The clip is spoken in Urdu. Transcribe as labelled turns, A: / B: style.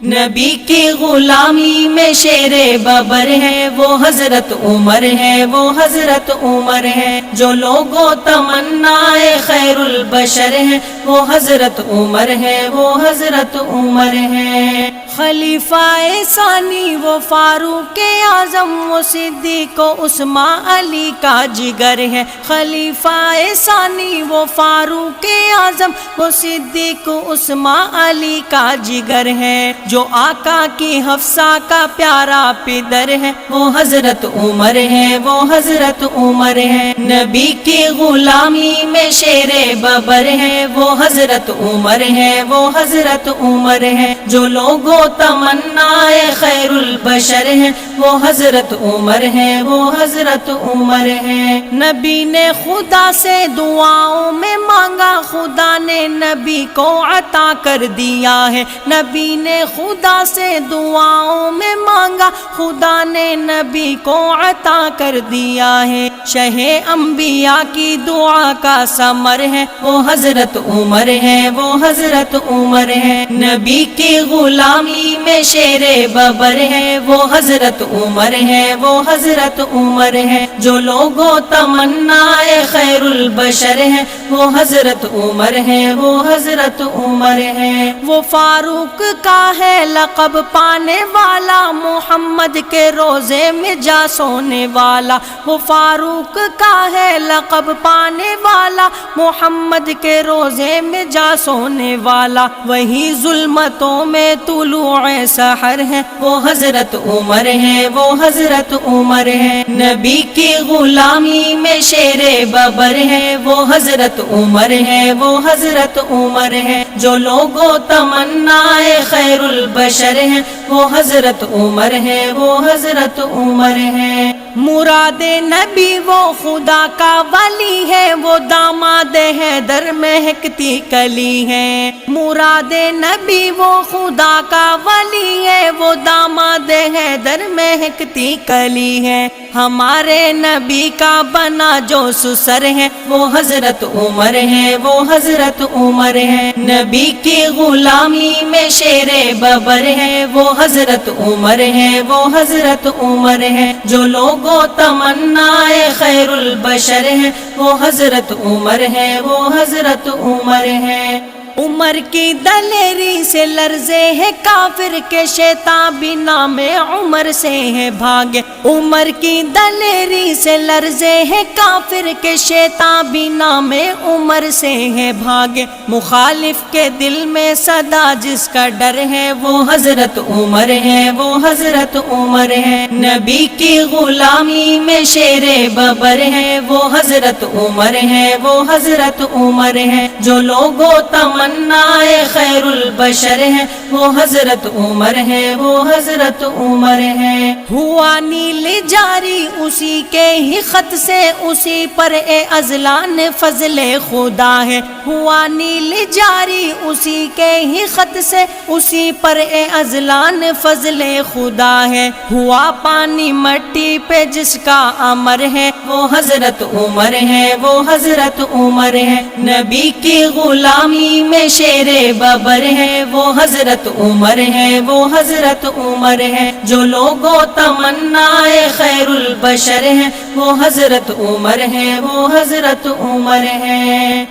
A: نبی کی غلامی میں شیر ببر ہے وہ حضرت عمر ہے، وہ حضرت عمر ہے۔ جو لوگوں تمنا خیر البشر ہے وہ حضرت عمر ہے، وہ حضرت عمر ہے۔ خلیفہ ثانی وہ فاروق اعظم، وہ صدیق و عثمان علی کا جگر ہے۔ خلیفہ ثانی وہ فاروق اعظم، وہ صدیق و عثمان علی کا جگر ہے۔ جو آقا کی حفصہ کا پیارا پدر ہے وہ حضرت عمر ہے، وہ حضرت عمر ہے۔ نبی کی غلامی میں شیر ببر ہے وہ حضرت عمر ہے، وہ حضرت عمر ہے۔ جو لوگوں تمنا خیر البشر ہے وہ حضرت عمر ہے، وہ حضرت عمر ہے۔ نبی نے خدا سے دعاؤں میں مانگا، خدا نے نبی کو عطا کر دیا ہے۔ نبی نے خدا سے دعاؤں میں مانگا، خدا نے نبی کو عطا کر دیا ہے۔ شہ انبیاء کی دعا کا ثمر ہے وہ حضرت عمر ہے، وہ حضرت عمر ہے۔ نبی کی غلامی میں شیر ببر ہے وہ حضرت عمر ہے، وہ حضرت عمر ہے۔ جو لوگوں تمنا خیر البشر ہے وہ حضرت عمر ہے، وہ حضرت عمر ہے۔ وہ فاروق کا ہے لقب پانے والا، محمد کے روزے میں جا سونے والا۔ وہ فاروق کا ہے لقب پانے والا، محمد کے روزے میں جا سونے والا۔ وہی ظلمتوں میں طلوع سحر ہے وہ حضرت عمر ہے، وہ حضرت عمر ہے۔ نبی کی غلامی میں شیر ببر ہے وہ حضرت عمر ہے، وہ حضرت عمر ہے۔ جو لوگوں تمنا خیر البشر ہے وہ حضرت عمر ہے، وہ حضرت عمر ہے۔ مراد نبی وہ خدا کا ولی ہے، وہ داماد حیدر مہکتی کلی ہے۔ مراد نبی وہ خدا کا ولی ہے، وہ داماد حیدر مہکتی کلی ہے۔ ہمارے نبی کا بنا جو سسر ہے وہ حضرت عمر ہے، وہ حضرت عمر ہے۔ نبی کی غلامی میں شیر ببر ہے وہ حضرت عمر ہے، وہ حضرت عمر ہے۔ جو لوگوں تمنا خیر البشر ہے وہ حضرت عمر ہے، وہ حضرت عمر ہے۔ عمر کی دلیری سے لرزے ہے کافر کے، شیطان بھی نام عمر سے ہے بھاگے۔ عمر کی دلیری سے لرزے ہے کافر کے، شیطان بھی نام عمر سے ہے بھاگے۔ مخالف کے دل میں صدا جس کا ڈر ہے وہ حضرت عمر ہے، وہ حضرت عمر ہے۔ نبی کی غلامی میں شیر ببر ہے وہ حضرت عمر ہے، وہ حضرت عمر ہے۔ جو لوگوں تمنا خیر البشر ہے وہ حضرت عمر ہے، وہ حضرت عمر ہے۔ ہوا نیل جاری اسی کے ہی خط سے، اسی پر ازلان فضل خدا ہے۔ ہوا نیل جاری اسی کے ہی خط سے، اسی پر ازلان فضل خدا ہے۔ ہوا پانی مٹی پہ جس کا امر ہے وہ حضرت عمر ہے، وہ حضرت عمر ہے۔ نبی کی غلامی میں شیر ببر ہے وہ حضرت عمر ہے، وہ حضرت عمر ہے۔ جو لوگوں تمنا خیر البشر ہے وہ حضرت عمر ہے، وہ حضرت عمر ہے۔